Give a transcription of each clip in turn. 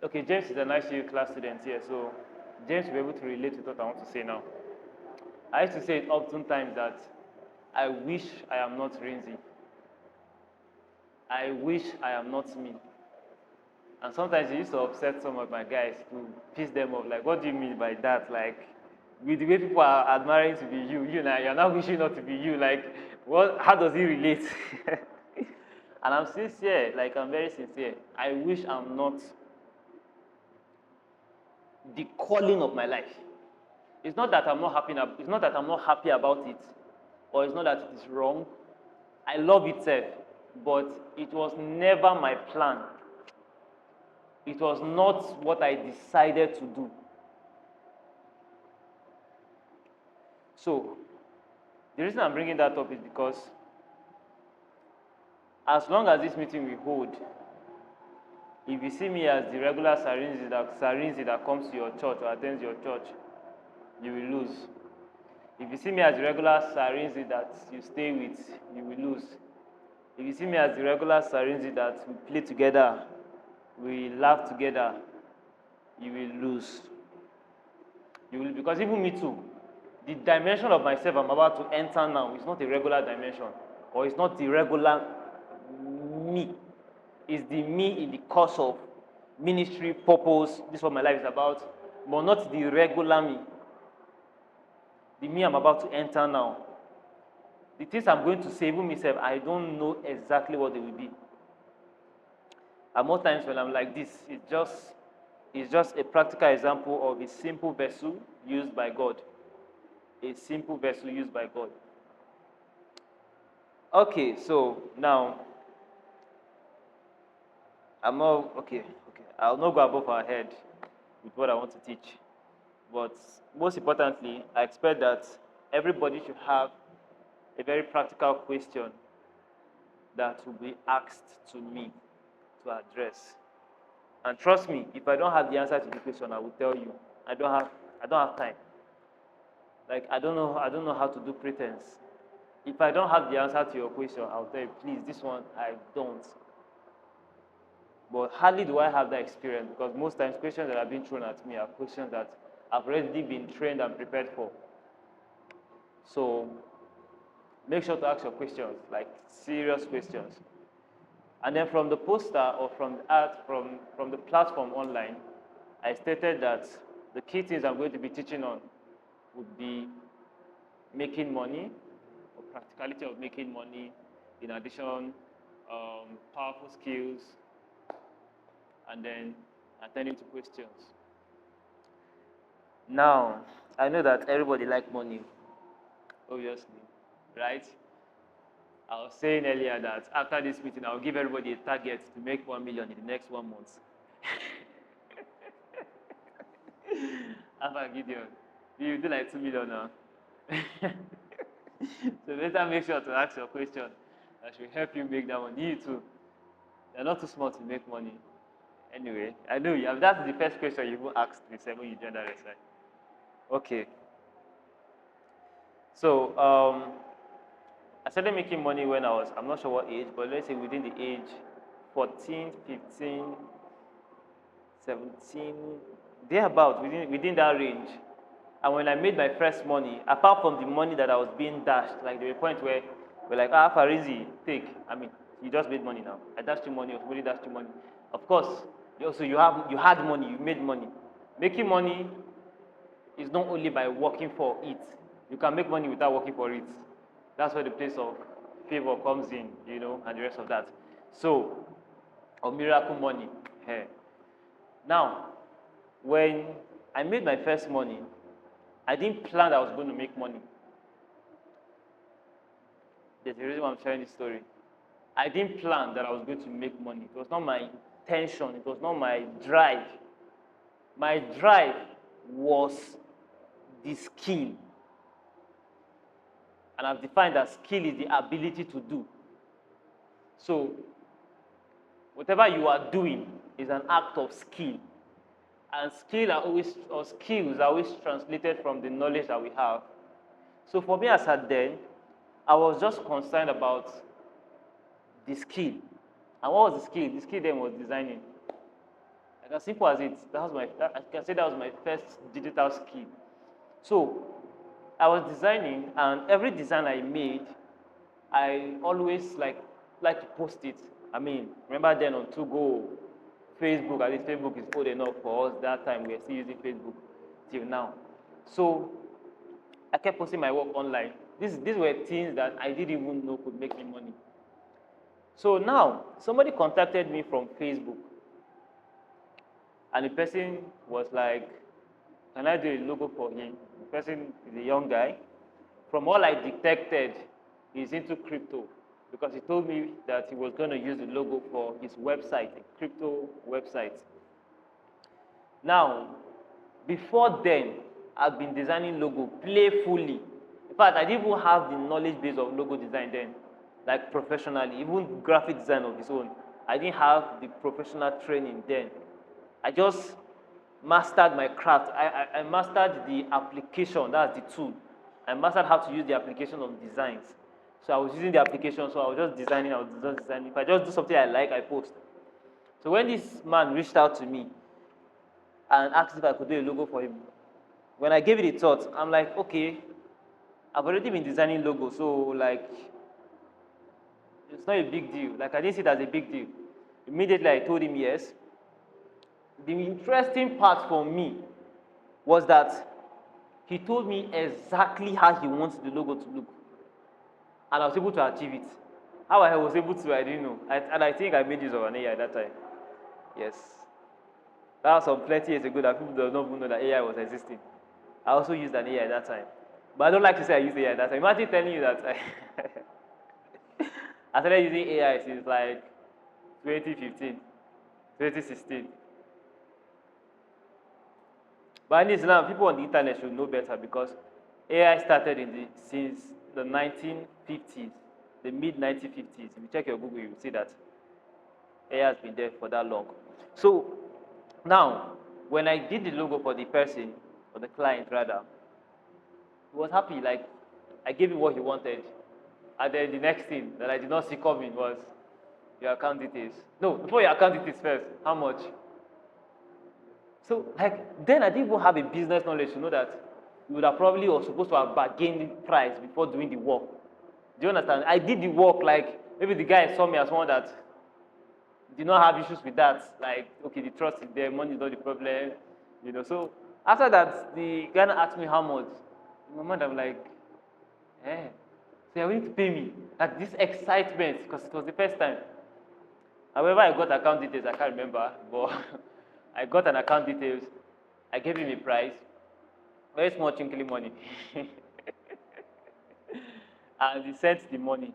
Okay, James is an ICU class student here, so James will be able to relate to what I want to say now. I used to say it oftentimes that I wish I am not Rinzy. I wish I am not me. And sometimes it used to upset some of my guys to piss them off. Like, what do you mean by that? Like, with the way people are admiring to be you now, you're not wishing not to be you. Like, what? How does he relate? And I'm sincere, like I'm very sincere. I wish I'm not the calling of my life. It's not that I'm not happy. It's not that I'm not happy about it, or it's not that it is wrong. I love itself, but it was never my plan. It was not what I decided to do. So, the reason I'm bringing that up is because as long as this meeting we hold, if you see me as the regular Sarinzi that comes to your church or attends your church, you will lose. If you see me as the regular Sarinzi that you stay with, you will lose. If you see me as the regular Sarinzi that we play together, we laugh together, you will lose. You will, because even me too, the dimension of myself I'm about to enter now is not a regular dimension, or it's not the regular me. It's the me in the course of ministry, purpose. This is what my life is about, but not the regular me. The me I'm about to enter now. The things I'm going to say, even myself, I don't know exactly what they will be. And most times when I'm like this, it's just a practical example of a simple vessel used by God. A simple vessel used by God. Okay, so now I'll not go above our head with what I want to teach. But most importantly, I expect that everybody should have a very practical question that will be asked to me to address. And trust me, if I don't have the answer to the question, I will tell you. I don't have time. Like I don't know how to do pretense. If I don't have the answer to your question, I'll tell you, please, this one I don't. But hardly do I have that experience, because most times questions that are being thrown at me are questions that I've already been trained and prepared for. So make sure to ask your questions, like serious questions. And then from the poster or from the art, from the platform online, I stated that the key things I'm going to be teaching on would be making money, or practicality of making money, in addition, powerful skills, and then attending to questions. Now, I know that everybody likes money, obviously, right? I was saying earlier that after this meeting, I'll give everybody a target to make 1 million in the next 1 month. After Gideon, you do like 2 million now. So better make sure to ask your question that should help you make that money. You too. You're not too smart to make money. Anyway, I know you have. That's the first question you even asked when you joined that website. Okay. So I started making money when I'm not sure what age, but let's say within the age 14, 15, 17, thereabout, within that range. And when I made my first money, apart from the money that I was being dashed, like there were points where we're like, Farizi, take. I mean, you just made money now. I dashed you money, or somebody dashed you money. Of course, you had money, you made money. Making money is not only by working for it. You can make money without working for it. That's where the place of favor comes in, and the rest of that. So, or miracle money. Hey. Now, when I made my first money, I didn't plan that I was going to make money. There's a reason why I'm sharing this story. I didn't plan that I was going to make money. It was not my intention. It was not my drive. My drive was the skill. And I've defined that skill is the ability to do. So, whatever you are doing is an act of skill. And skills are always translated from the knowledge that we have. So for me as at then, I was just concerned about the skill. And what was the skill? The skill then was designing. Like as simple as it. I can say that was my first digital skill. So I was designing, and every design I made, I always like to post it. I mean, remember then on 2Go, Facebook, at least Facebook is old enough for us that time. We are still using Facebook till now. So I kept posting my work online. These were things that I didn't even know could make me money. So now somebody contacted me from Facebook, and the person was like, "Can I do a logo for him?" The person is a young guy. From all I detected, he's into crypto because he told me that he was going to use the logo for his website, a crypto website. Now, before then, I've been designing logo playfully. In fact, I didn't even have the knowledge base of logo design then, like professionally, even graphic design of its own. I didn't have the professional training then. I just mastered my craft. I mastered the application, that's the tool. I mastered how to use the application of designs. So I was using the application, so I was just designing, I was just designing. If I just do something I like, I post. So when this man reached out to me and asked if I could do a logo for him, when I gave it a thought, I'm like, okay, I've already been designing logos, so like, it's not a big deal. Like I didn't see it as a big deal. Immediately I told him yes. The interesting part for me was that he told me exactly how he wants the logo to look, and I was able to achieve it. How I was able to, I didn't know. And I think I made use of an AI at that time. Yes. That was some plenty years ago that people do not even know that AI was existing. I also used an AI at that time. But I don't like to say I used AI at that time. Imagine telling you that I started using AI since like 2015, 2016. But at now, people on the internet should know better because AI started since the 1950s, the mid 1950s. If you check your Google, you will see that AI has been there for that long. So now, when I did the logo for the person, or the client rather, he was happy. Like I gave him what he wanted, and then the next thing that I did not see coming was your account details. No, before your account details first, how much? So like then I didn't even have a business knowledge to know that you would have probably or supposed to have bargained price before doing the work. Do you understand? I did the work like maybe the guy saw me as someone that did not have issues with that. Like, okay, the trust is there, money is not the problem, you know. So after that, the guy asked me how much. In my mind, I'm like, eh. So you're willing to pay me? Like this excitement, because it was the first time. However, I got account details, I can't remember, but I got an account details. I gave him a price, very small chinkly money. And he sent the money.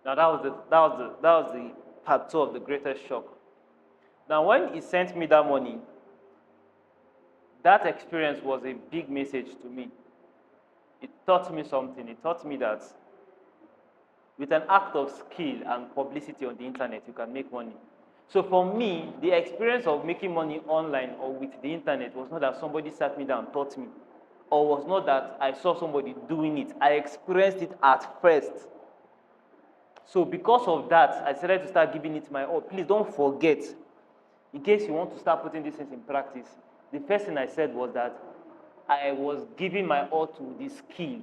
Now that was the part two of the greatest shock. Now when he sent me that money, that experience was a big message to me. It taught me something. It taught me that with an act of skill and publicity on the internet, you can make money. So for me, the experience of making money online or with the internet was not that somebody sat me down and taught me, or was not that I saw somebody doing it. I experienced it at first. So because of that, I decided to start giving it my all. Please don't forget, in case you want to start putting these things in practice, the first thing I said was that I was giving my all to the skill.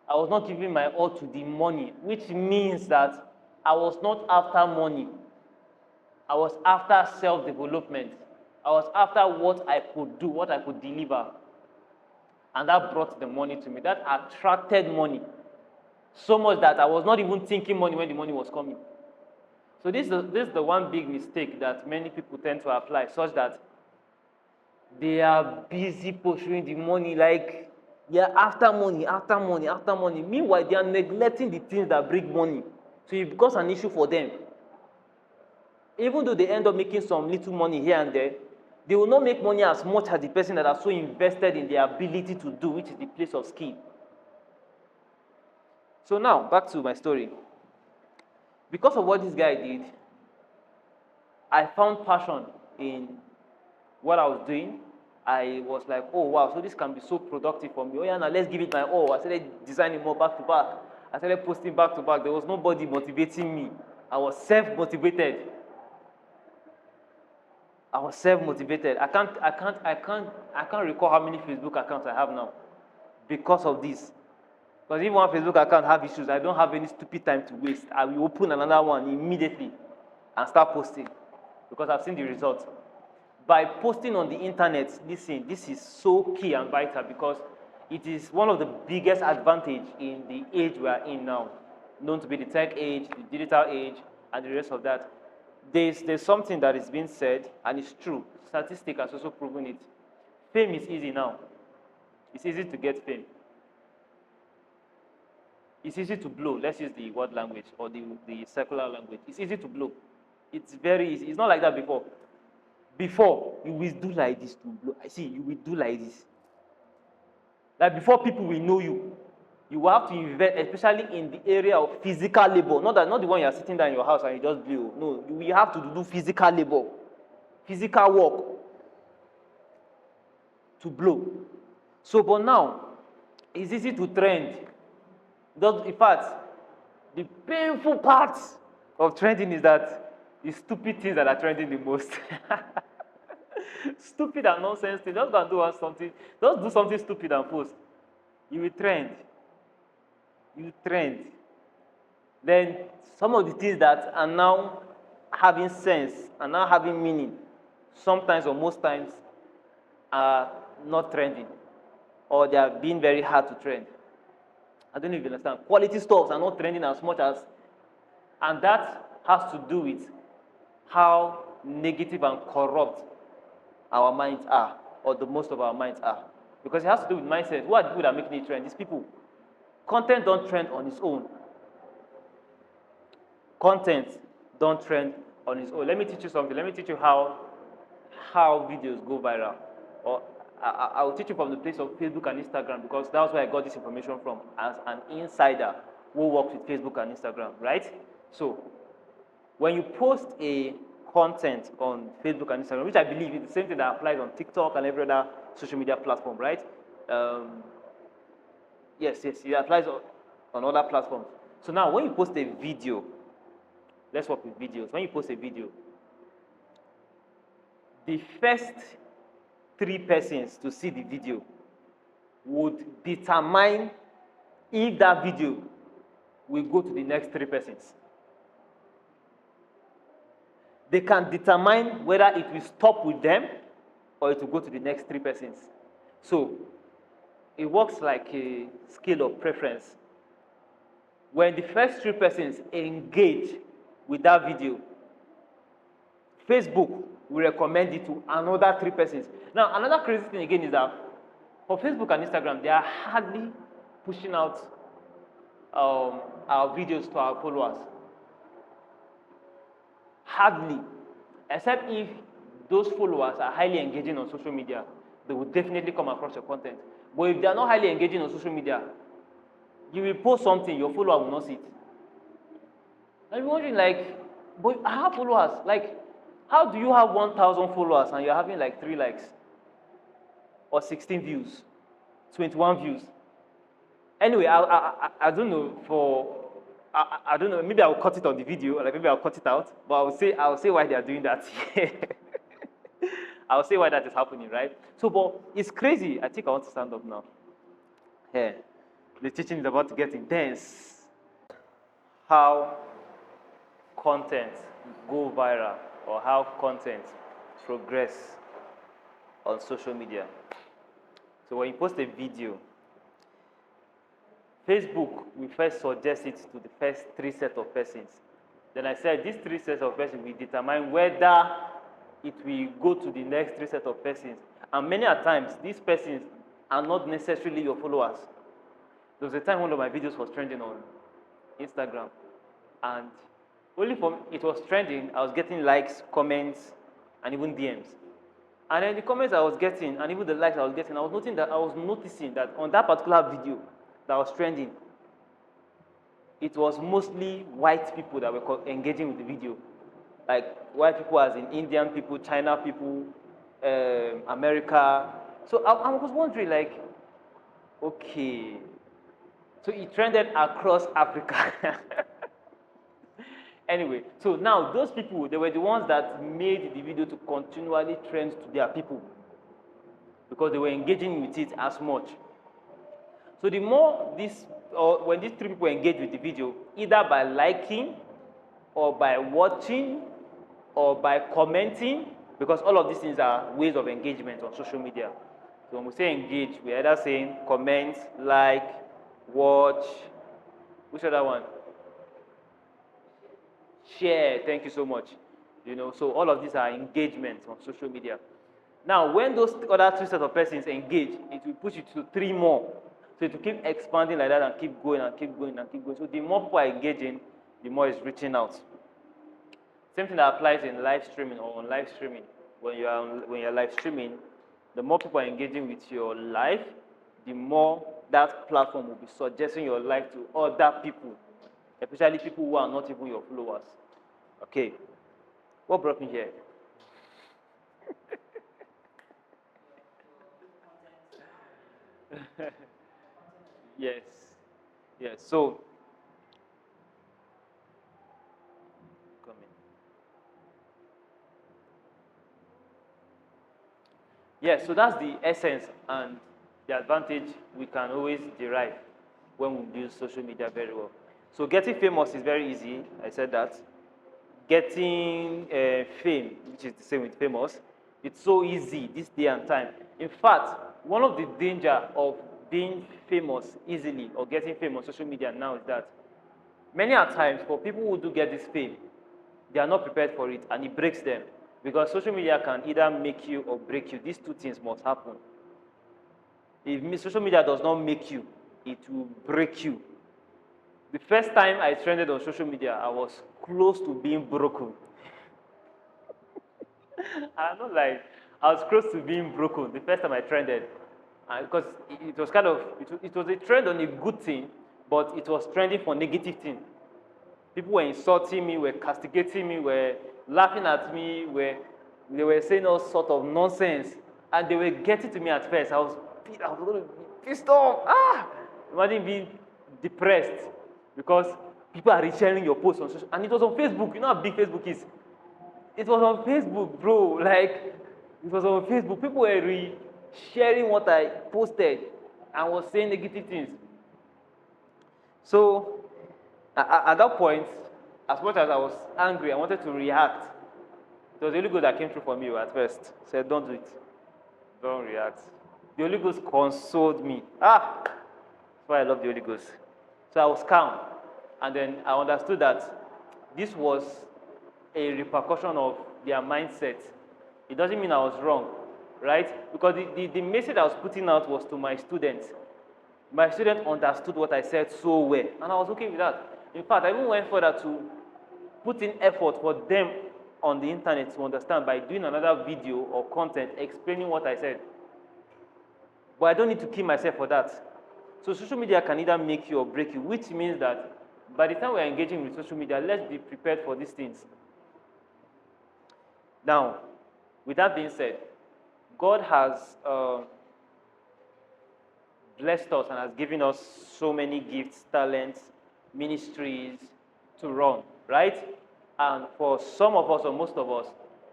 I was not giving my all to the money, which means that I was not after money. I was after self-development. I was after what I could do, what I could deliver. And that brought the money to me. That attracted money. So much that I was not even thinking money when the money was coming. So this is the one big mistake that many people tend to apply, such that they are busy pursuing the money, like they are after money, after money, after money. Meanwhile, they are neglecting the things that bring money. So it becomes an issue for them. Even though they end up making some little money here and there, they will not make money as much as the person that are so invested in their ability to do, which is the place of skill. So now, back to my story. Because of what this guy did, I found passion in what I was doing. I was like, oh wow, so this can be so productive for me. Oh yeah, now let's give it my all. I started designing more back to back. I started posting back to back. There was nobody motivating me. I was self-motivated. I was self-motivated. I can't recall how many Facebook accounts I have now because of this. Because if one Facebook account have issues, I don't have any stupid time to waste. I will open another one immediately and start posting because I've seen the results. By posting on the internet, listen, this is so key and vital because it is one of the biggest advantage in the age we are in now, known to be the tech age, the digital age, and the rest of that. There's something that is being said, and it's true. Statistics has also proven it. Fame is easy now. It's easy to get fame. It's easy to blow. Let's use the word language or the secular language. It's easy to blow. It's very easy. It's not like that before. Before, you will do like this to blow. I see, you will do like this. Like before people will know you, you will have to invest, especially in the area of physical labor. Not the one you are sitting down in your house and you just blow. No, you will have to do physical labor, physical work to blow. So, but now, it's easy to trend. In fact, the painful part of trending is that the stupid things that are trending the most. Stupid and nonsense things. Just go and do something. Just do something stupid and post. You will trend. You trend. Then some of the things that are now having sense and now having meaning, sometimes or most times, are not trending, or they are being very hard to trend. I don't know if you understand. Quality stocks are not trending as much as, and that has to do with how negative and corrupt our minds are, or the most of our minds are. Because it has to do with mindset. Who are the people that are making it trend? These people. Content don't trend on its own. Content don't trend on its own. Let me teach you something. Let me teach you how videos go viral. Or I will teach you from the place of Facebook and Instagram because that's where I got this information from as an insider who works with Facebook and Instagram, right? So, when you post a content on Facebook and Instagram, which I believe is the same thing that applies on TikTok and every other social media platform, right? Yes, it applies on other platforms. So now, when you post a video, let's work with videos. When you post a video, the first 3 persons to see the video would determine if that video will go to the next 3 persons. They can determine whether it will stop with them or it will go to the next 3 persons. So it works like a scale of preference. When the first 3 persons engage with that video, Facebook will recommend it to another 3 persons. Now, another crazy thing again is that for Facebook and Instagram, they are hardly pushing out our videos to our followers. Hardly. Except if those followers are highly engaging on social media, they will definitely come across your content. But if they are not highly engaging on social media, you will post something, your follower will not see it. And you're wondering, like, but I have followers. Like, how do you have 1,000 followers and you're having like 3 likes? Or 16 views? 21 views? Anyway, I don't know, I don't know, maybe I'll cut it on the video, like maybe I'll cut it out, but I'll say why they are doing that. I'll say why that is happening, right? So, but it's crazy. I think I want to stand up now. Here, the teaching is about to get intense. How content go viral or how content progress on social media. So when you post a video, Facebook will first suggest it to the first 3 sets of persons. Then I said these 3 sets of persons will determine whether it will go to the next 3 sets of persons. And many a times, these persons are not necessarily your followers. There was a time one of my videos was trending on Instagram. And only for it was trending, I was getting likes, comments, and even DMs. And then the comments I was getting, and even the likes I was getting, I was noticing that on that particular video that was trending, it was mostly white people that were engaging with the video. Like white people as in Indian people, China people, America. So I was wondering, like, okay, so it trended across Africa. Anyway, so now those people, they were the ones that made the video to continually trend to their people because they were engaging with it as much. So the more this, or when these three people engage with the video, either by liking, or by watching, or by commenting, because all of these things are ways of engagement on social media. So when we say engage, we're either saying comment, like, watch, which other one? Share, thank you so much. You know, so all of these are engagements on social media. Now, when those other two sets of persons engage, it will push you to three more. So it will keep expanding like that and keep going and keep going and keep going. So the more people are engaging, the more it's reaching out. Same thing that applies in live streaming or on live streaming. When you're live streaming, the more people are engaging with your live, the more that platform will be suggesting your life to other people, especially people who are not even your followers. Okay, what brought me here? Yes, yes. So, come in. Yes, so that's the essence and the advantage we can always derive when we use social media very well. So getting famous is very easy. I said that. Getting fame, which is the same with famous, it's so easy this day and time. In fact, one of the danger of being famous easily or getting fame on social media now is that many a times for people who do get this fame, they are not prepared for it and it breaks them. Because social media can either make you or break you. These two things must happen. If social media does not make you, it will break you. The first time I trended on social media, I was close to being broken. I'm not like, I was close to being broken the first time I trended. Because it was kind of, it was a trend on a good thing, but it was trending for negative thing. People were insulting me, were castigating me, were laughing at me, they were saying all sort of nonsense. And they were getting to me at first. I was going to be pissed off. Imagine being depressed because people are resharing your posts on social, and it was on Facebook. You know how big Facebook is. It was on Facebook, bro. Like, it was on Facebook. People were sharing what I posted and was saying negative things. So, at that point, as much as I was angry, I wanted to react. It was the Holy Ghost that came through for me at first. Said, don't do it. Don't react. The Holy Ghost consoled me. That's why I love the Holy Ghost. So I was calm. And then I understood that this was a repercussion of their mindset. It doesn't mean I was wrong, right? Because the message I was putting out was to my students. My student understood what I said so well, and I was okay with that. In fact, I even went further to put in effort for them on the internet to understand by doing another video or content explaining what I said. But I don't need to kill myself for that. So social media can either make you or break you, which means that by the time we're engaging with social media, let's be prepared for these things. Now, with that being said, God has blessed us and has given us so many gifts, talents, ministries to run, right? And for some of us or most of us,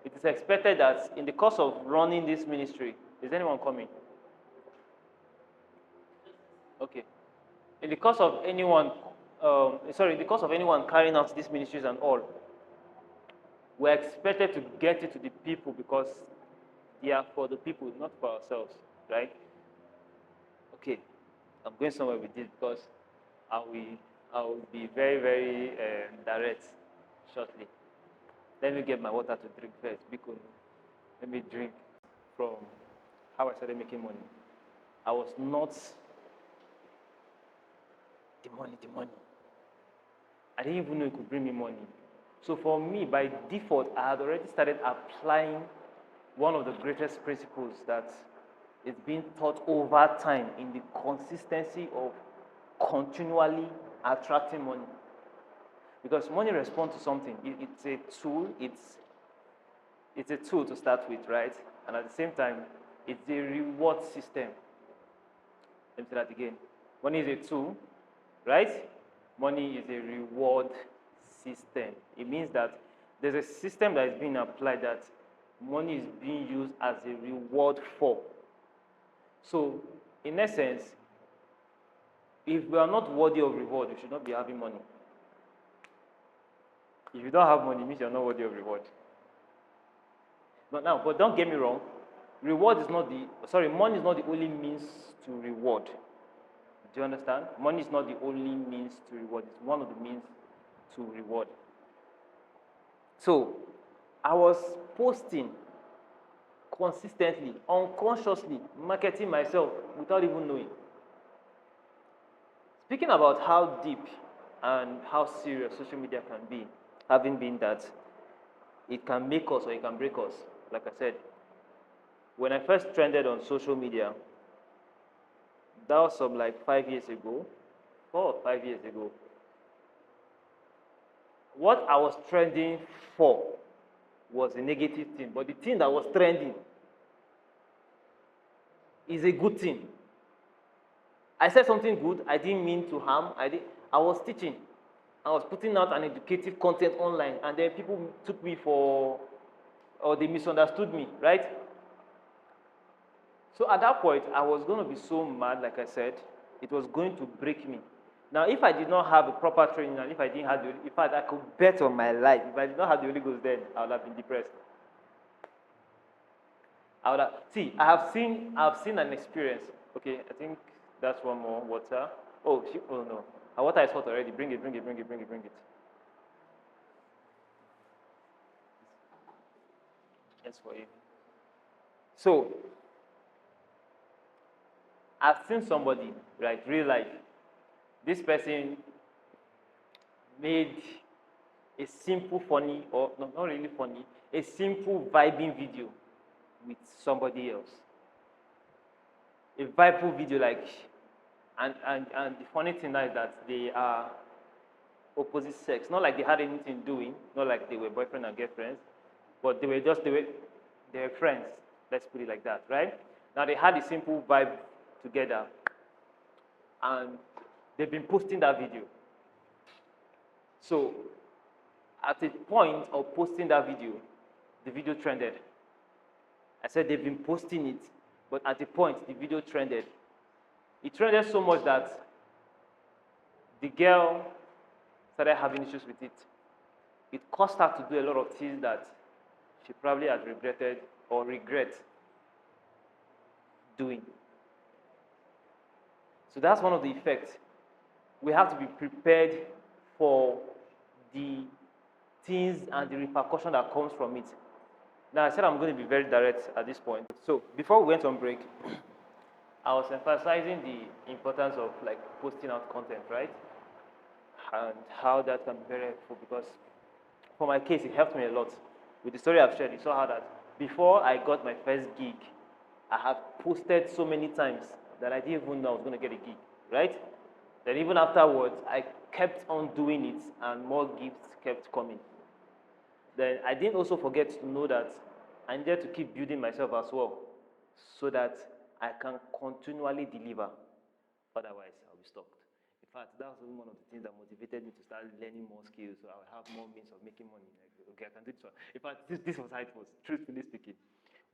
it is expected that in the course of running this ministry, is anyone coming? Okay. In the course of anyone, in the course of anyone carrying out these ministries and all, we're expected to get it to the people because they are for the people, not for ourselves, right? Okay, I'm going somewhere with this because I will be very, very direct shortly. Let me get my water to drink first because let me drink from how I started making money. I was not the money. I didn't even know it could bring me money. So for me, by default, I had already started applying one of the greatest principles that is being taught over time in the consistency of continually attracting money. Because money responds to something. It's a tool. It's a tool to start with, right? And at the same time, it's a reward system. Let me say that again. Money is a tool, right? Money is a reward system. It means that there's a system that is being applied that money is being used as a reward for. So, in essence, if we are not worthy of reward, we should not be having money. If you don't have money, it means you're not worthy of reward. But don't get me wrong, money is not the only means to reward. Do you understand? Money is not the only means to reward. It's one of the means to reward. So, I was posting consistently, unconsciously, marketing myself without even knowing. Speaking about how deep and how serious social media can be, having been that it can make us or it can break us, like I said, when I first trended on social media, that was some like 5 years ago, 4 or 5 years ago. What I was trending for was a negative thing, but the thing that was trending is a good thing. I said something good, I didn't mean to harm, I was teaching. I was putting out an educative content online, and then people took me for, or they misunderstood me, right? So at that point, I was going to be so mad, like I said, it was going to break me. Now, if I did not have a proper training, and if I didn't have in fact, I could bet on my life, if I did not have the Holy Ghost then, I would have been depressed. I have seen an experience. Okay, I think that's one more water. Oh no. Our water is hot already. Bring it. Yes, for you. So, I've seen somebody, right, real life. This person made a simple funny, or no, not really funny, a simple vibing video with somebody else. A vibeful video, like, and the funny thing now is that they are opposite sex. Not like they had anything doing, not like they were boyfriend and girlfriends, but they were friends. Let's put it like that, right? Now they had a simple vibe together, and they've been posting that video. So, at the point of posting that video, the video trended. I said they've been posting it, but at the point, the video trended. It trended so much that the girl started having issues with it. It caused her to do a lot of things that she probably has regretted or regret doing. So that's one of the effects. We have to be prepared for the things and the repercussion that comes from it. Now, I said I'm going to be very direct at this point. So before we went on break, I was emphasizing the importance of like posting out content, right? And how that can be very helpful, because for my case, it helped me a lot. With the story I've shared, you saw how that before I got my first gig, I had posted so many times that I didn't even know I was going to get a gig, right? Then even afterwards, I kept on doing it and more gifts kept coming. Then I didn't also forget to know that I needed to keep building myself as well so that I can continually deliver. Otherwise, I'll be stuck. In fact, that was one of the things that motivated me to start learning more skills, so I would have more means of making money. Like, okay, I can do this one. In fact, this was how it was, truthfully speaking.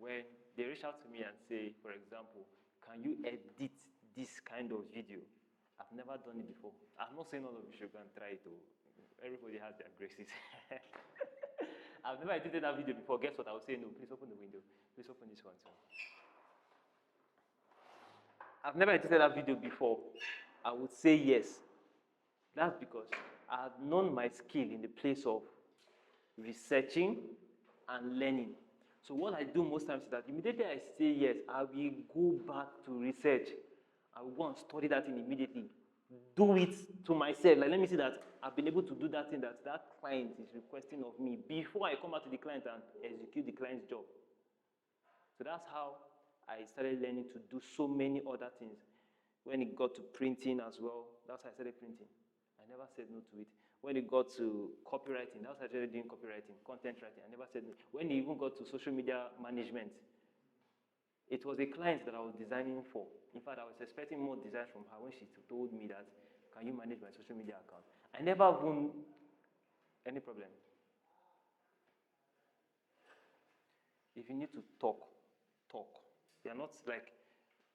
When they reach out to me and say, for example, can you edit this kind of video? I've never done it before. I'm not saying all of you should go and try it. Everybody has their graces. I've never edited that video before. Guess what? I would say, no, please open the window. Please open this one too. I've never edited that video before. I would say yes. That's because I have known my skill in the place of researching and learning. So what I do most times is that immediately I say yes, I will go back to research. I will go and study that thing immediately. Do it to myself. Like, let me see that I've been able to do that thing that client is requesting of me before I come back to the client and execute the client's job. So that's how I started learning to do so many other things. When it got to printing as well, that's how I started printing. I never said no to it. When it got to copywriting, that's how I started doing copywriting, content writing. I never said no. When it even got to social media management, it was a client that I was designing for. In fact, I was expecting more designs from her when she told me that, can you manage my social media account? I never even Any problem? If you need to talk, talk. We are not like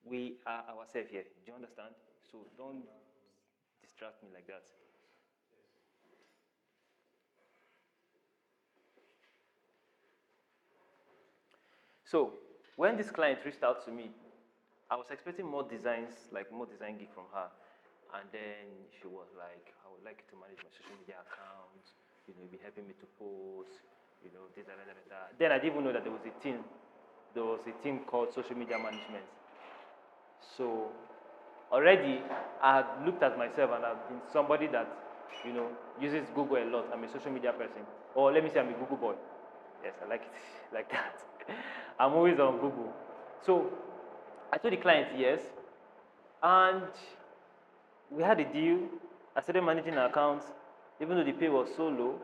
we are ourselves here. Do you understand? So don't distract me like that. So when this client reached out to me, I was expecting more designs, like more design gig from her. And then she was like, I would like you to manage my social media account, be helping me to post, this, that. Then I didn't even know that there was a team called social media management. So already I had looked at myself and I've been somebody that, uses Google a lot. I'm a social media person. Or let me say I'm a Google boy. Yes, I like it like that. I'm always on Google. So I told the client yes, and we had a deal. I started managing her accounts, even though the pay was so low,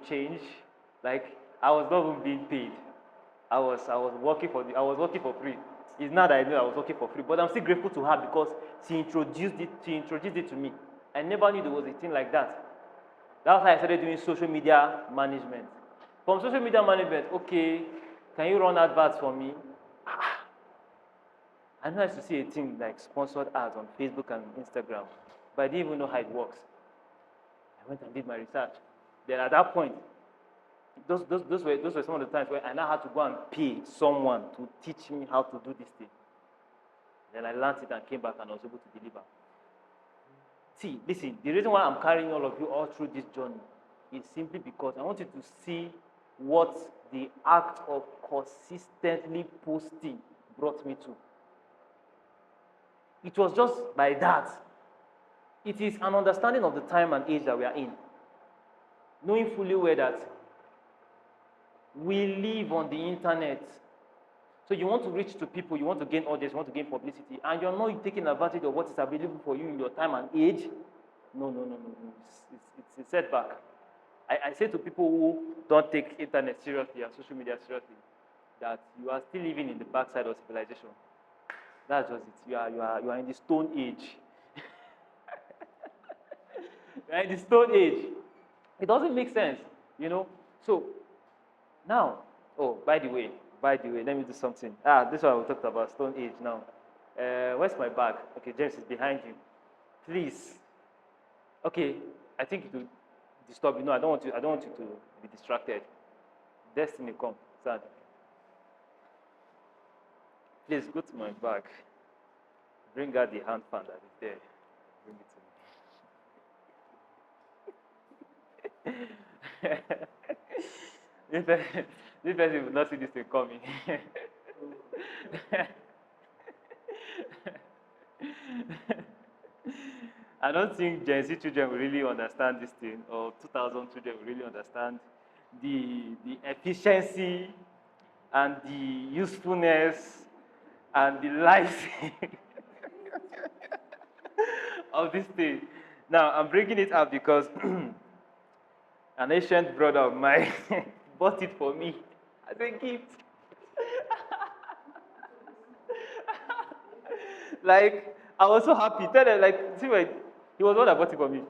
change, I was not even being paid. I was working for free. It's not that I knew I was working for free, but I'm still grateful to her because she introduced it to me. I never knew there was a thing like that. That's how I started doing social media management. From social media management, okay, can you run adverts for me? I know I used to see a thing like sponsored ads on Facebook and Instagram, but I didn't even know how it works. I went and did my research. Then at that point, those were some of the times where I now had to go and pay someone to teach me how to do this thing. Then I learned it and came back and I was able to deliver. See, listen, the reason why I'm carrying all of you all through this journey is simply because I want you to see what the act of consistently posting brought me to. It was just by that. It is an understanding of the time and age that we are in. Knowing fully well that we live on the internet. So you want to reach to people, you want to gain audience, you want to gain publicity, and you're not taking advantage of what is available for you in your time and age. No. It's a setback. I say to people who don't take internet seriously and social media seriously that you are still living in the backside of civilization. That's just it. You are in the stone age. You are in the stone age. It doesn't make sense, So now, by the way, let me do something. This one we talked about stone age now. Where's my bag? Okay, James is behind you. Please. Okay, I think it will disturb you. No, I don't want you to be distracted. Destiny come, sad. Please go to my bag. Bring out the hand fan that is there. Bring it to me. This person will not see this thing coming. I don't think Gen Z children will really understand this thing, or 2000 children will really understand the efficiency and the usefulness and the life of this thing. Now, I'm bringing it up because an ancient brother of mine bought it for me as a gift. I was so happy. Tell them, see, he was the one that bought it for me.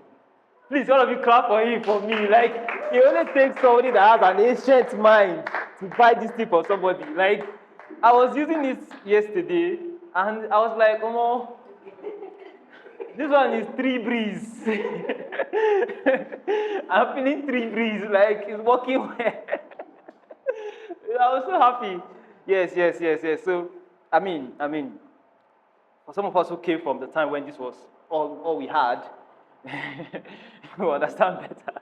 Please, all of you clap for him for me. It only takes somebody that has an ancient mind to buy this thing for somebody. I was using it yesterday, and I was like, oh, this one is 3 breeze. I'm feeling 3 breeze, it's working well. I was so happy. Yes. So, I mean, for some of us who came from the time when this was all we had, we understand better.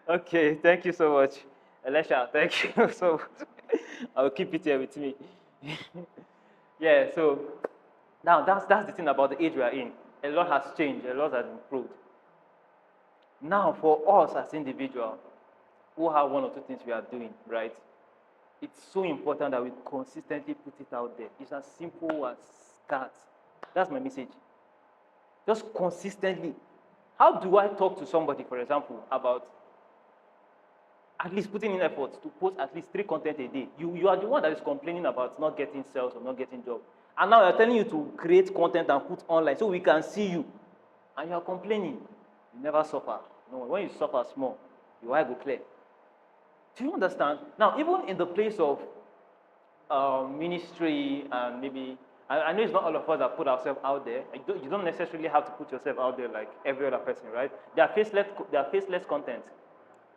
Okay, thank you so much. Elisha, thank you so much. I'll keep it here with me. Yeah, so now that's the thing about the age we are in. A lot has changed, a lot has improved. Now, for us as individuals who have one or two things we are doing, right? It's so important that we consistently put it out there. It's as simple as that. That's my message. Just consistently. How do I talk to somebody, for example, about at least putting in effort to post at least 3 content a day? You are the one that is complaining about not getting sales or not getting job. And now they're telling you to create content and put online so we can see you. And you're complaining. You never suffer. No, when you suffer small, your eye go clear. Do you understand? Now, even in the place of ministry and maybe, I know it's not all of us that put ourselves out there. You don't necessarily have to put yourself out there like every other person, right? They are faceless content.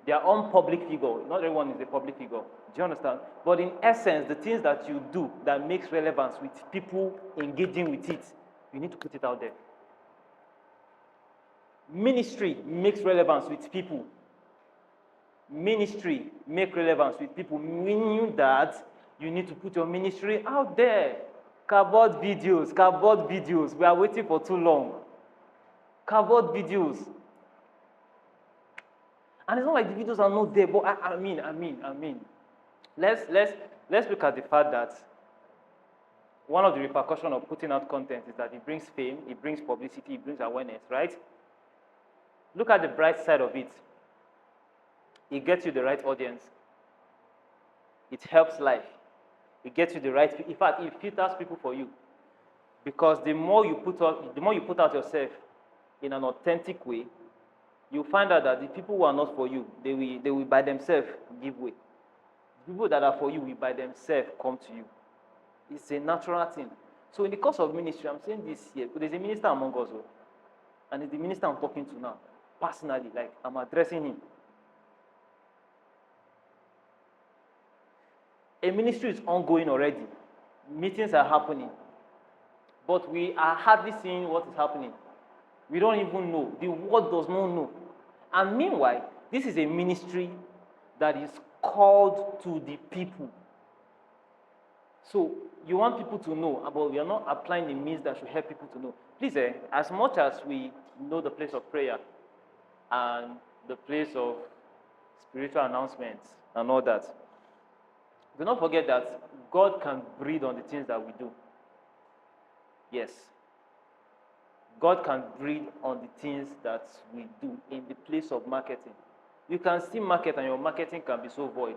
They are unpublic figure. Not everyone is a public figure. Do you understand? But in essence, the things that you do that makes relevance with people engaging with it, you need to put it out there. Ministry makes relevance with people. Ministry make relevance with people, meaning that you need to put your ministry out there. Cardboard videos. We are waiting for too long. Cardboard videos. And it's not like the videos are not there, but I mean. Let's look at the fact that one of the repercussions of putting out content is that it brings fame, it brings publicity, it brings awareness, right? Look at the bright side of it. It gets you the right audience. It helps life. It gets you the right, in fact, it filters people for you. Because the more you put out yourself in an authentic way, you find out that the people who are not for you, they will by themselves give way. The people that are for you will by themselves come to you. It's a natural thing. So in the course of ministry, I'm saying this here, there's a minister among us, and it's the minister I'm talking to now, personally, like I'm addressing him. A ministry is ongoing already. Meetings are happening. But we are hardly seeing what is happening. We don't even know. The world does not know. And meanwhile, this is a ministry that is called to the people. So you want people to know, but we are not applying the means that should help people to know. Please, as much as we know the place of prayer and the place of spiritual announcements and all that, do not forget that God can breathe on the things that we do. Yes. God can breathe on the things that we do in the place of marketing. You can still market and your marketing can be so void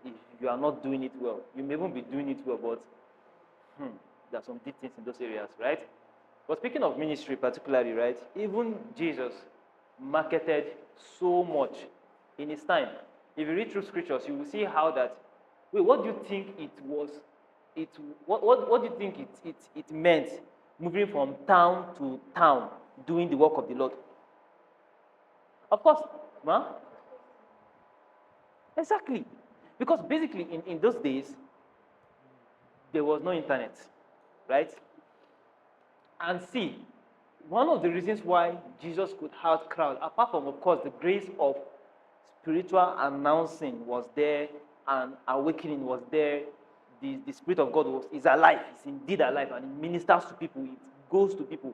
if you are not doing it well. You may even be doing it well, but there are some deep things in those areas, right? But speaking of ministry particularly, right, even Jesus marketed so much in his time. If you read through scriptures, you will see how that, what do you think it was? What do you think it meant moving from town to town doing the work of the Lord? Of course, exactly. Because basically in those days, there was no internet, right? And see, one of the reasons why Jesus could have crowd, apart from, of course, the grace of spiritual announcing was there and awakening was there, the Spirit of God is alive, it's indeed alive, and it ministers to people, it goes to people.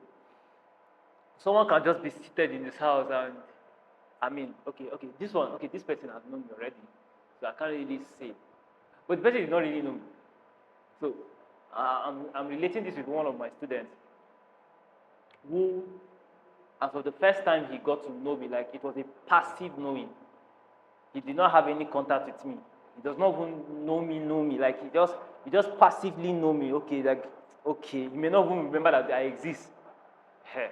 Someone can just be seated in his house and, this person has known me already, so I can't really say. But the person did not really know me. So I'm relating this with one of my students who, as of the first time he got to know me, like it was a passive knowing. He did not have any contact with me. He does not even know me. Like he just passively know me. Okay. He may not even remember that I exist. Hey.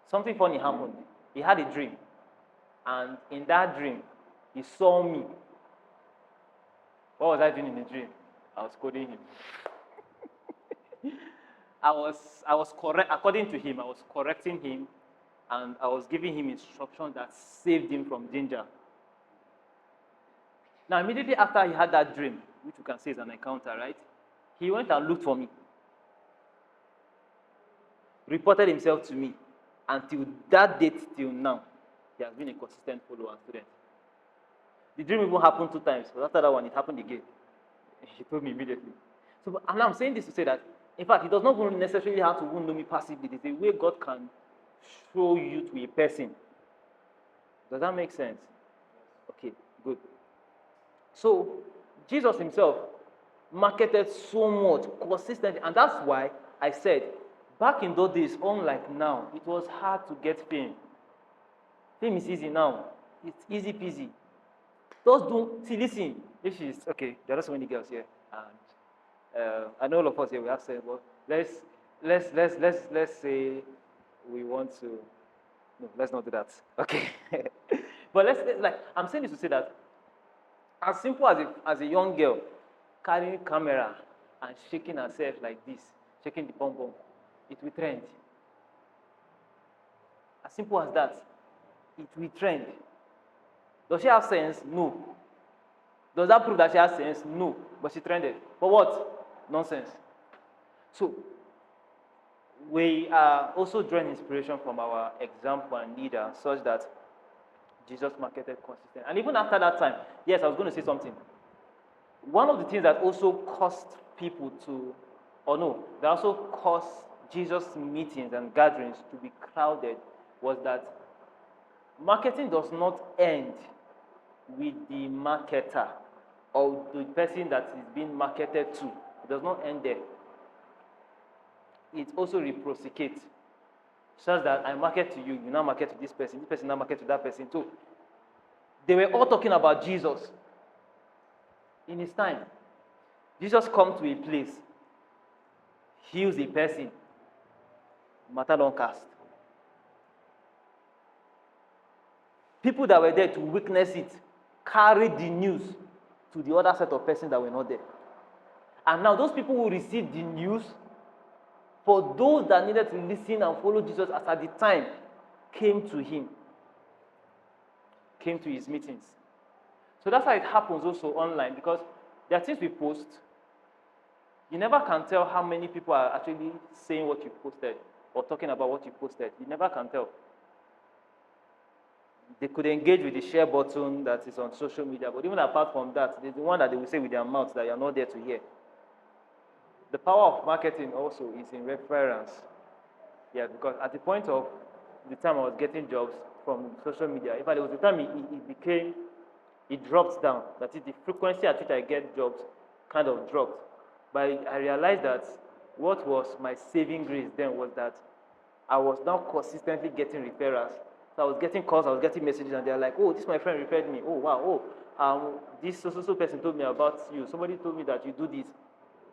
Something funny happened. He had a dream. And in that dream, he saw me. What was I doing in the dream? I was coding him. I was correct, according to him, I was correcting him and I was giving him instructions that saved him from danger. Now, immediately after he had that dream, which you can say is an encounter, right? He went and looked for me, reported himself to me. Until that date, till now, he has been a consistent follower and student. The dream even happened 2 times, but after that one, it happened again. He told me immediately. So, and I'm saying this to say that, in fact, he does not necessarily have to know me passively. There's a way God can show you to a person. Does that make sense? Okay, good. So, Jesus himself marketed so much consistently, and that's why I said, back in those days, unlike now, it was hard to get fame. Fame is easy now. It's easy peasy. Listen, if she's, okay, there are so many girls here, and I know all of us here we have sense, but let's say we want to. No, let's not do that. Okay. But like I'm saying this to say that as simple as a young girl carrying camera and shaking herself like this, shaking the pom pom, it will trend. As simple as that, it will trend. Does she have sense? No. Does that prove that she has sense? No. But she trended. But what? Nonsense. So we are also drawing inspiration from our example and leader, such that Jesus marketed consistent. And even after that time, yes, I was going to say something. One of the things that also caused people to, or no, that also caused Jesus' meetings and gatherings to be crowded was that marketing does not end with the marketer or the person that is being marketed to. It does not end there. It also reciprocates. Such that I market to you, you now market to this person now market to that person too. They were all talking about Jesus. In his time, Jesus comes to a place, heals a person, matter don't cast. People that were there to witness it carried the news to the other set of persons that were not there. And now those people who received the news, for those that needed to listen and follow Jesus as at the time, came to him, came to his meetings. So that's how it happens also online, because there are things we post. You never can tell how many people are actually saying what you posted or talking about what you posted. You never can tell. They could engage with the share button that is on social media, but even apart from that, there's the one that they will say with their mouth that you're not there to hear. The power of marketing also is in reference. Yeah, because at the point of the time I was getting jobs from social media, in fact, there was the time it dropped down. That is, the frequency at which I get jobs kind of dropped. But I realized that what was my saving grace then was that I was now consistently getting referrals. So I was getting calls, I was getting messages, and they're like, oh, this my friend referred me. Oh, wow, this so person told me about you. Somebody told me that you do this.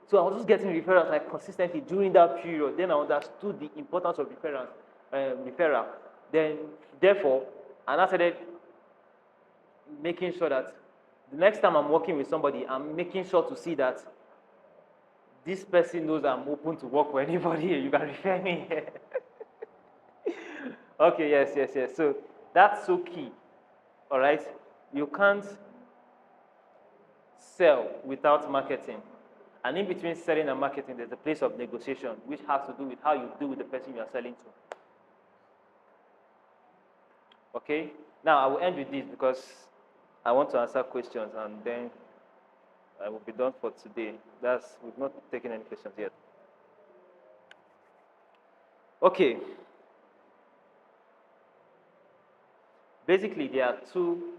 So I was just getting referrals like consistently during that period. Then I understood the importance of referral. Then, therefore, and I started making sure that the next time I'm working with somebody, I'm making sure to see that this person knows I'm open to work with anybody. You can refer me. Okay, yes. So that's so key. All right, you can't sell without marketing. And in between selling and marketing, there's a place of negotiation, which has to do with how you deal with the person you are selling to. Okay? Now, I will end with this because I want to answer questions and then I will be done for today. We've not taken any questions yet. Okay. Basically, there are two,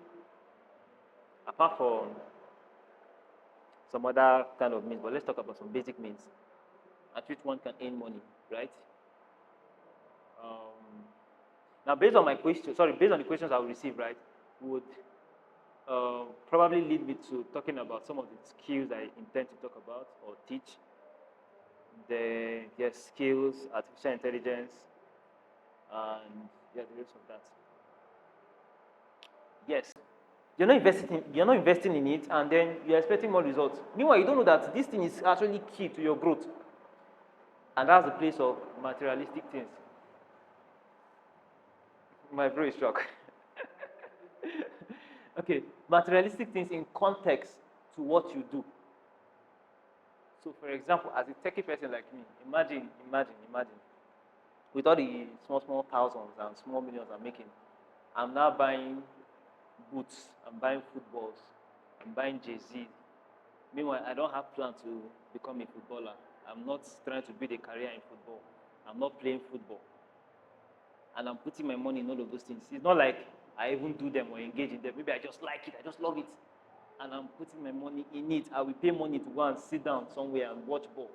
apart from some other kind of means, but let's talk about some basic means at which one can earn money, right? Now, based on the questions I will receive, right, would probably lead me to talking about some of the skills I intend to talk about or teach. Their skills, artificial intelligence, and the rest of that. Yes. You're not investing in it, and then you're expecting more results. Meanwhile, you don't know that this thing is actually key to your growth. And that's the place of materialistic things. My bro is shocked. Okay, materialistic things in context to what you do. So, for example, as a techie person like me, imagine, with all the small thousands and small millions I'm making, I'm now buying boots, I'm buying footballs, I'm buying Jay-Z. Meanwhile, I don't have plan to become a footballer. I'm not trying to build a career in football. I'm not playing football. And I'm putting my money in all of those things. It's not like I even do them or engage in them. Maybe I just like it, I just love it. And I'm putting my money in it. I will pay money to go and sit down somewhere and watch ball.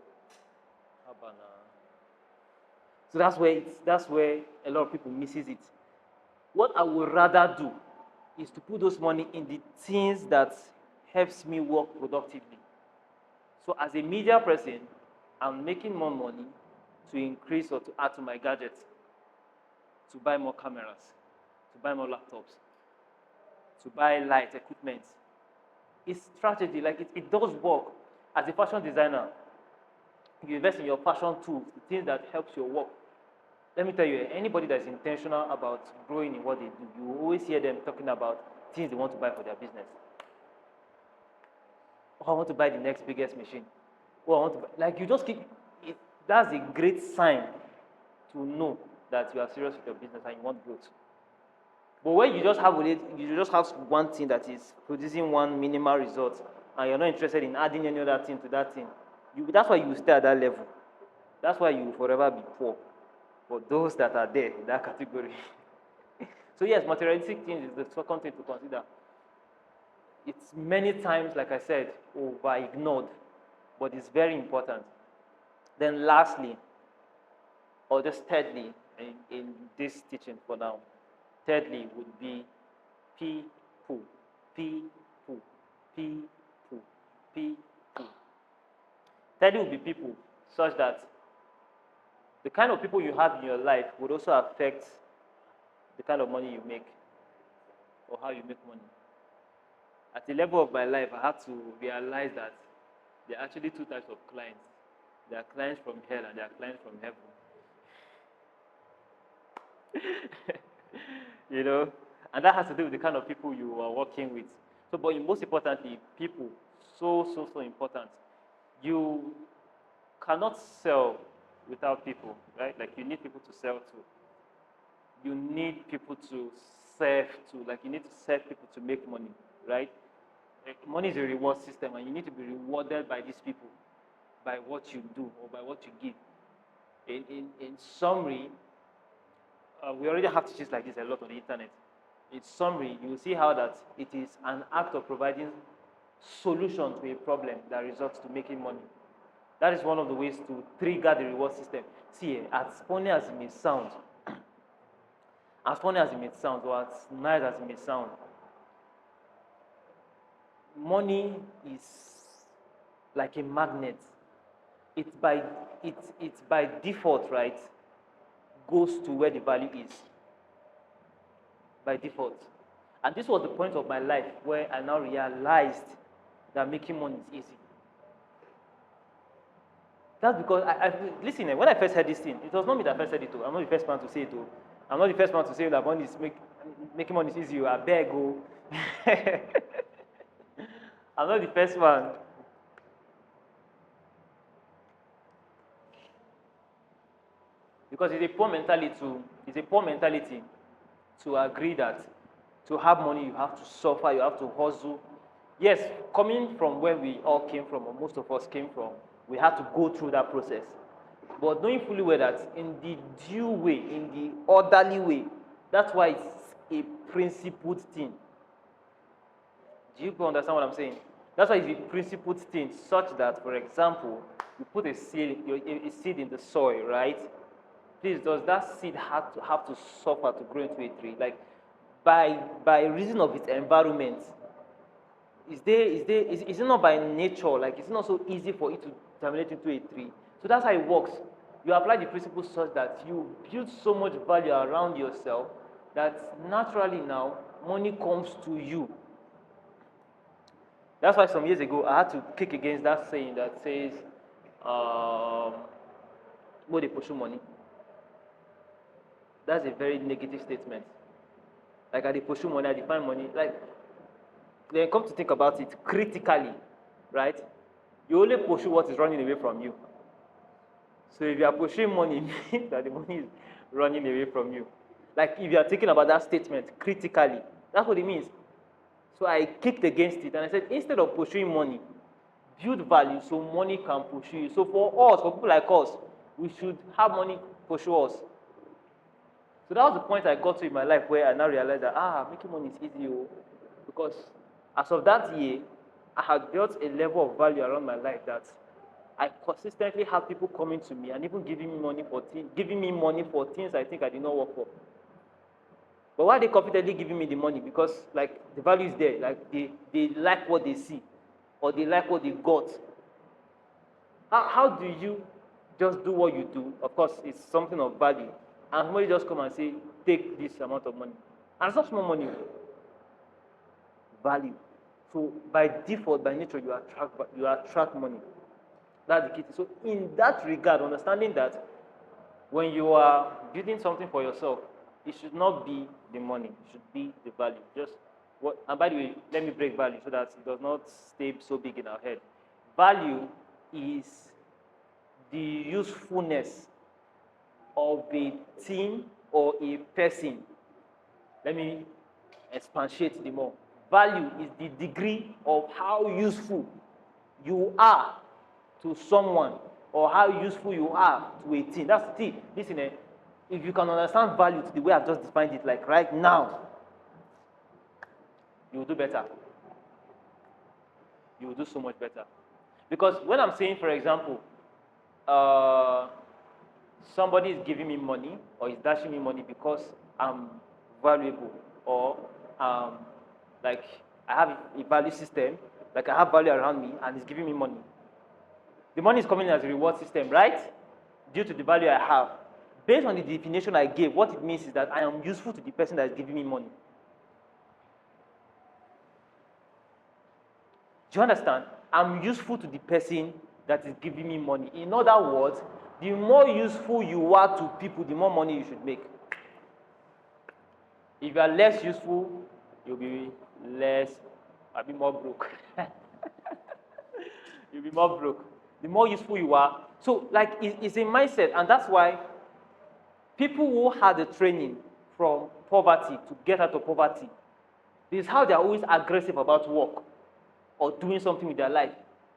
So that's where a lot of people misses it. What I would rather do is to put those money in the things that helps me work productively. So as a media person, I'm making more money to increase or to add to my gadgets, to buy more cameras, to buy more laptops, to buy light equipment. It's strategy, like it does work. As a fashion designer, you invest in your fashion tools, the things that helps your work. Let me tell you, anybody that's intentional about growing in what they do, you always hear them talking about things they want to buy for their business. Oh, I want to buy the next biggest machine. Oh, I want to buy, like you just keep, that's a great sign to know that you are serious with your business and you want growth. But when you just have one thing that is producing one minimal result, and you're not interested in adding any other thing to that thing, that's why you stay at that level. That's why you will forever be poor. For those that are there in that category. So yes, materialistic things is the second thing to consider. It's many times, like I said, over ignored, but it's very important. Then lastly, or just thirdly, in this teaching for now, thirdly would be people, people, people, people. Thirdly would be people, such that the kind of people you have in your life would also affect the kind of money you make or how you make money. At the level of my life, I had to realize that there are actually two types of clients. There are clients from hell and there are clients from heaven. You know, and that has to do with the kind of people you are working with. So, but most importantly, people, so important. You cannot sell without people, right? Like you need people to sell to. You need people to serve to. Like you need to serve people to make money, right? Like money is a reward system, and you need to be rewarded by these people, by what you do or by what you give. In summary, we already have teachings like this a lot on the internet. In summary, you will see how that it is an act of providing solution to a problem that results to making money. That is one of the ways to trigger the reward system. See, as funny as it may sound, as funny as it may sound, or as nice as it may sound, money is like a magnet. It's by default, right, goes to where the value is. By default. And this was the point of my life where I now realized that making money is easy. That's because listen, when I first heard this thing, it was not me that first said it. I'm not the first man to say it. I'm not the first man to say that making money is easy. I beg. I'm not the first one. Because it's a poor mentality to agree that to have money you have to suffer, you have to hustle. Yes, coming from where we all came from, or most of us came from, we had to go through that process. But knowing fully well that in the due way, in the orderly way, that's why it's a principled thing. Do you understand what I'm saying? That's why it's a principled thing, such that, for example, you put a seed in the soil, right? Please, does that seed have to suffer to grow into a tree? Like, by reason of its environment, is it not by nature? Like, it's not so easy for it to germinate into a tree. So that's how it works. You apply the principle such that you build so much value around yourself that naturally now money comes to you. That's why some years ago I had to kick against that saying that says, "Mo dey pursue money." That's a very negative statement. Like I dey pursue money, I define money. Like then come to think about it critically, right? You only pursue what is running away from you. So if you are pursuing money, it means that the money is running away from you. Like if you are thinking about that statement critically, that's what it means. So I kicked against it and I said, instead of pursuing money, build value so money can pursue you. So for us, for people like us, we should have money pursue us. So that was the point I got to in my life where I now realized that making money is easy, because as of that year, I had built a level of value around my life that I consistently had people coming to me and even giving me money for things I think I did not work for. But why are they confidently giving me the money? Because like the value is there, like they like what they see, or they like what they got. How do you just do what you do? Of course, it's something of value. And somebody just come and say, take this amount of money. And it's not small money, value. So by default, by nature, you attract money. That's the key. So in that regard, understanding that when you are building something for yourself, it should not be the money, it should be the value. Just what, and by the way, let me break value so that it does not stay so big in our head. Value is the usefulness of a thing or a person. Let me expatiate the more. Value is the degree of how useful you are to someone or how useful you are to a thing. That's the thing. Listen, if you can understand value to the way I've just defined it, like right now, you will do better. You will do so much better. Because when I'm saying, for example, somebody is giving me money or is dashing me money because I'm valuable or like I have a value system, like I have value around me and it's giving me money. The money is coming as a reward system, right? Due to the value I have. Based on the definition I gave, what it means is that I am useful to the person that is giving me money. Do you understand? I'm useful to the person that is giving me money. In other words, the more useful you are to people, the more money you should make. If you are less useful, you'll be more broke. You'll be more broke. The more useful you are. So, like, it's a mindset, and that's why people who had the training from poverty to get out of poverty, this is how they're always aggressive about work or doing something with their life.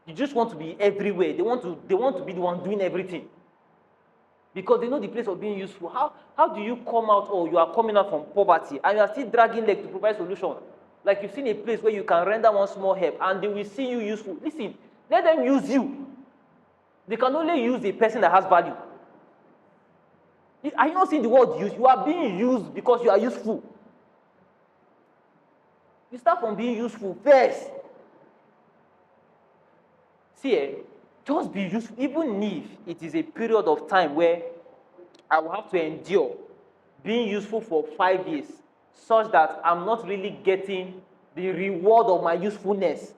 You just want to be everywhere. They want to be the one doing everything. Because they know the place of being useful. How do you come out, or you are coming out from poverty and you are still dragging leg to provide solution? Like you've seen a place where you can render one small help and they will see you useful. Listen, let them use you. They can only use a person that has value. Are you not seeing the word use? You are being used because you are useful. You start from being useful first. See, just be useful, even if it is a period of time where I will have to endure being useful for 5 years, such that I'm not really getting the reward of my usefulness.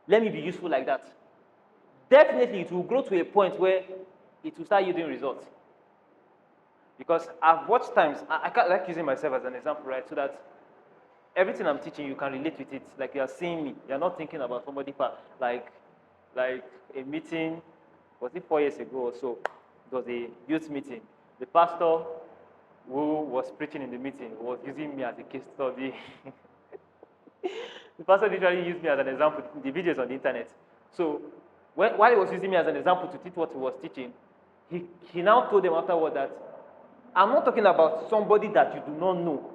Let me be useful like that. Definitely, it will grow to a point where it will start yielding results. Because I've watched times, I can't like using myself as an example, right? So that everything I'm teaching, you can relate with it. Like you're seeing me. You're not thinking about somebody like a meeting, was it 4 years ago or so? It was a youth meeting. The pastor who was preaching in the meeting was using me as a case study. The pastor literally used me as an example in the videos on the internet. So while he was using me as an example to teach what he was teaching, he now told them afterward that I'm not talking about somebody that you do not know.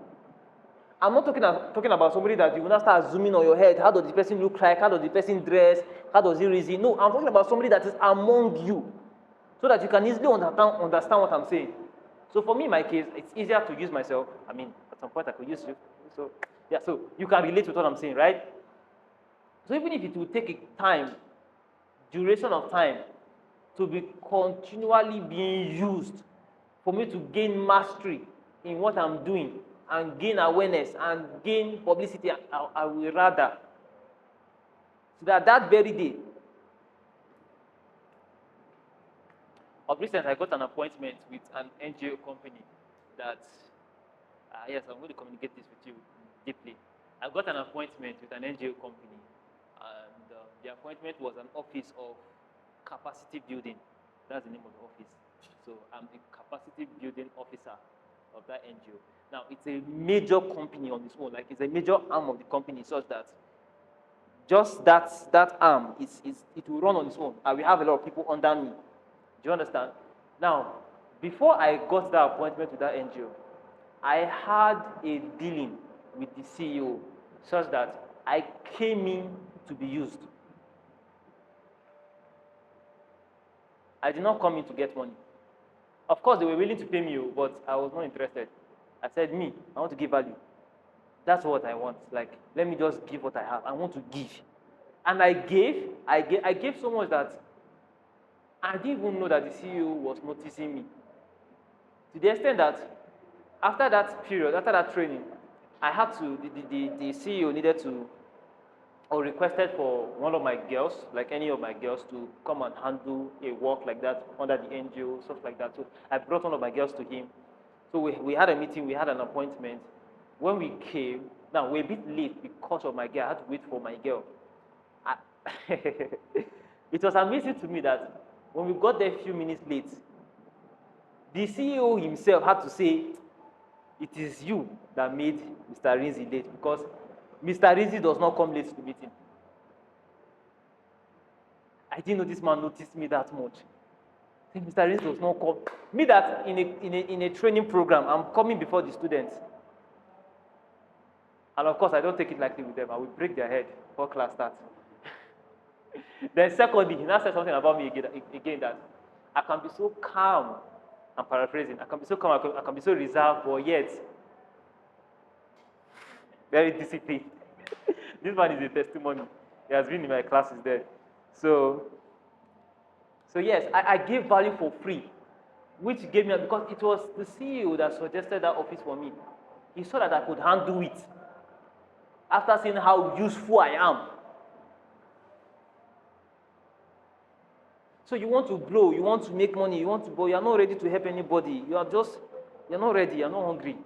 I'm not talking about somebody that you will not start zooming on your head. How does the person look like? How does the person dress? How does he reason? No, I'm talking about somebody that is among you, so that you can easily understand what I'm saying. So for me, in my case, it's easier to use myself. I mean, at some point I could use you. So yeah, so you can relate with what I'm saying, right? So even if it will take a duration of time to be continually being used for me to gain mastery in what I'm doing and gain awareness and gain publicity, I will rather. So that very day, of recent, I got an appointment with an NGO company that, yes, I'm going to communicate this with you deeply. I got an appointment with an NGO company, and the appointment was an office of capacity building. That's the name of the office. So I'm the capacity building officer of that NGO. Now, it's a major company on its own, like it's a major arm of the company, such that just that arm, it will run on its own. I will have a lot of people under me. Do you understand? Now, before I got that appointment with that NGO, I had a dealing with the CEO such that I came in to be used. I did not come in to get money. Of course, they were willing to pay me, but I was not interested. I said, I want to give value. That's what I want. Like, let me just give what I have. I want to give. And I gave so much that I didn't even know that the CEO was noticing me. To the extent that after that period, after that training, I had to, the CEO needed to, or requested for one of my girls, like any of my girls, to come and handle a work like that under the NGO, stuff like that. So I brought one of my girls to him. So we had a meeting, we had an appointment. When we came, now we're a bit late because of my girl. I had to wait for my girl. I, it was amazing to me that when we got there a few minutes late, the CEO himself had to say, it is you that made Mr. Rinzy late because Mr. Rinzy does not come late to meeting. I didn't know this man noticed me that much. I think Mr. Rinzy does not come. Me that in a training program, I'm coming before the students. And of course, I don't take it lightly with them. I will break their head before class starts. Then secondly, he now said something about me again that I can be so calm. I'm paraphrasing. I can be so calm, I can be so reserved, but yet very disciplined. This man is a testimony. He has been in my classes there. So yes, I gave value for free, which gave me, because it was the CEO that suggested that office for me. He saw that I could handle it after seeing how useful I am. So you want to grow, you want to make money, but you are not ready to help anybody. You're not ready, you're not hungry.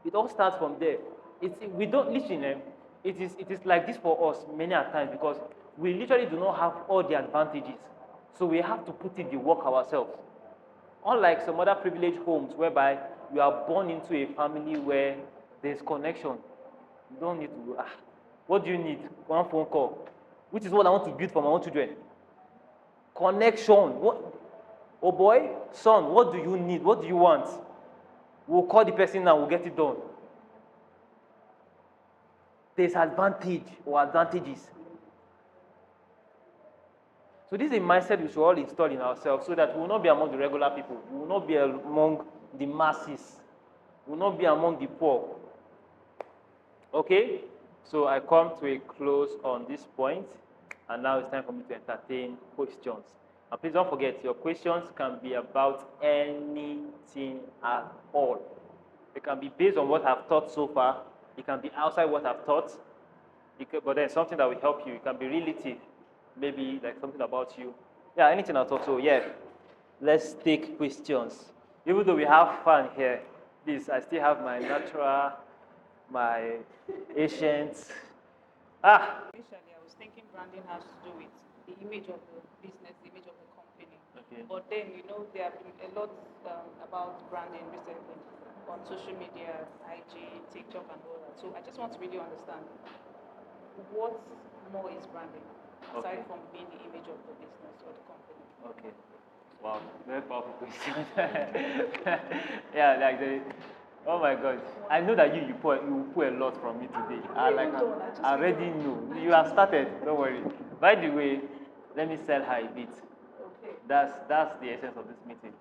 It all starts from there. We don't listen. It is like this for us many a times because we literally do not have all the advantages. So we have to put in the work ourselves. Unlike some other privileged homes whereby you are born into a family where there's connection. You don't need to, what do you need? One phone call, which is what I want to build for my own children. Connection. What, oh boy, son, what do you need? What do you want? We'll call the person now, we'll get it done. There's advantage or advantages. So this is a mindset we should all install in ourselves so that we will not be among the regular people. We will not be among the masses. We will not be among the poor. Okay? So I come to a close on this point, and now it's time for me to entertain questions. And please don't forget, your questions can be about anything at all. It can be based on what I've taught so far. It can be outside what I've taught. But then something that will help you. It can be relative. Maybe like something about you. Yeah, anything at all. So yeah, let's take questions. Even though we have fun here, this I still have my natural, my ancient. Initially, I was thinking branding has to do with the image of the business, the image of the company. Okay. But then, there have been a lot about branding recently on social media, IG, TikTok, and all that. So I just want to really understand what more is branding aside from being the image of the business or the company. Okay. Wow, very powerful question. Yeah, like oh my God. I know that you pull a lot from me today. I already know. You have started, don't worry. By the way, let me sell her a bit. Okay. That's the essence of this meeting.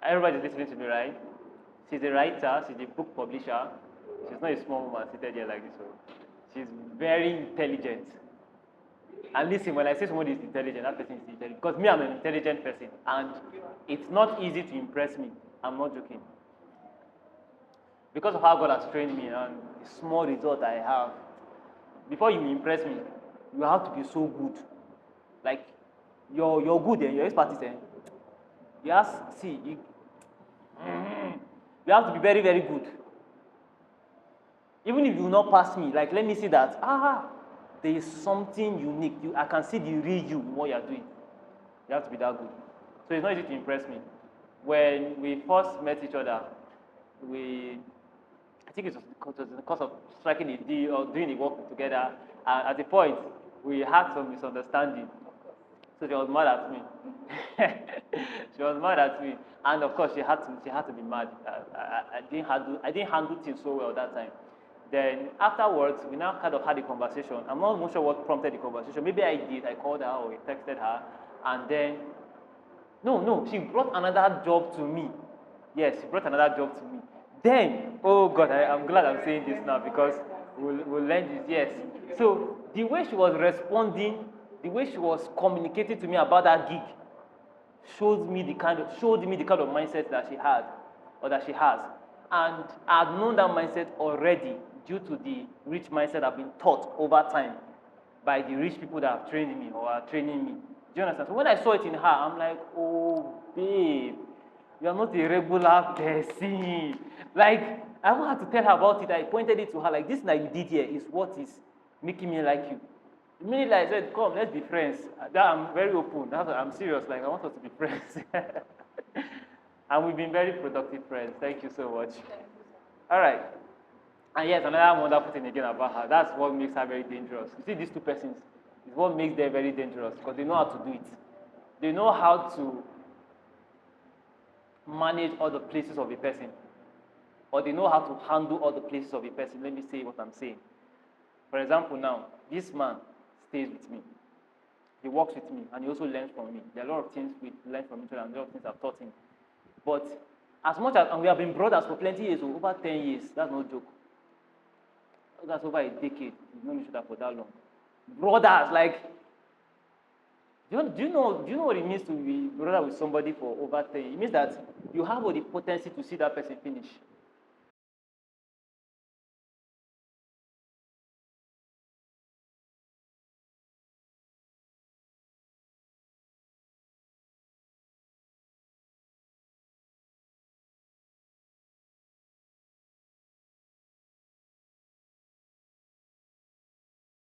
Everybody's listening to me, right? She's a writer, she's a book publisher. She's not a small woman seated here like this. So she's very intelligent. And listen, when I say somebody is intelligent, that person is intelligent. Because me, I'm an intelligent person. And it's not easy to impress me. I'm not joking. Because of how God has trained me and the small result I have, before you impress me, you have to be so good. Like, you're good and your expertise. You have to be very, very good. Even if you will not pass me, like let me see that, there is something unique. I can see the real you in what you are doing. You have to be that good. So it's not easy to impress me. When we first met each other, I think it was in the course of striking a deal or doing the work together. At a point, we had some misunderstanding. So she was mad at me. She was mad at me, and of course she had to be mad. I didn't handle things so well that time. Then afterwards, we now kind of had a conversation. I'm not even sure what prompted the conversation. Maybe I did. I called her or I texted her, and then no, she brought another job to me. Yes, she brought another job to me. Then, oh God, I'm glad I'm saying this now because we'll learn this. Yes. So the way she was responding, the way she was communicating to me about that gig, showed me the kind of mindset that she had or that she has. And I've known that mindset already due to the rich mindset I've been taught over time by the rich people that have trained me or are training me. Do you understand? So when I saw it in her, I'm like, oh, babe, you are not a regular person. Like, I don't have to tell her about it. I pointed it to her, like, this that you did here is what is making me like you. Immediately I said, come, let's be friends. That I'm very open. I'm serious. Like, I want us to be friends. And we've been very productive friends. Thank you so much. All right. And yes, another wonderful thing again about her. That's what makes her very dangerous. You see, these two persons is what makes them very dangerous because they know how to do it. They know how to manage all the places of a person, or they know how to handle all the places of a person. Let me say what I'm saying. For example, now, this man stays with me. He works with me, and he also learns from me. There are a lot of things we learn from each other, and a lot of things I've taught him. But as much as, and we have been brothers for plenty years, over 10 years, that's no joke. That's over a decade. We've known each other for that long. Brothers, like, do you know what it means to be brother with somebody for over 10 years? It means that you have all the potency to see that person finish.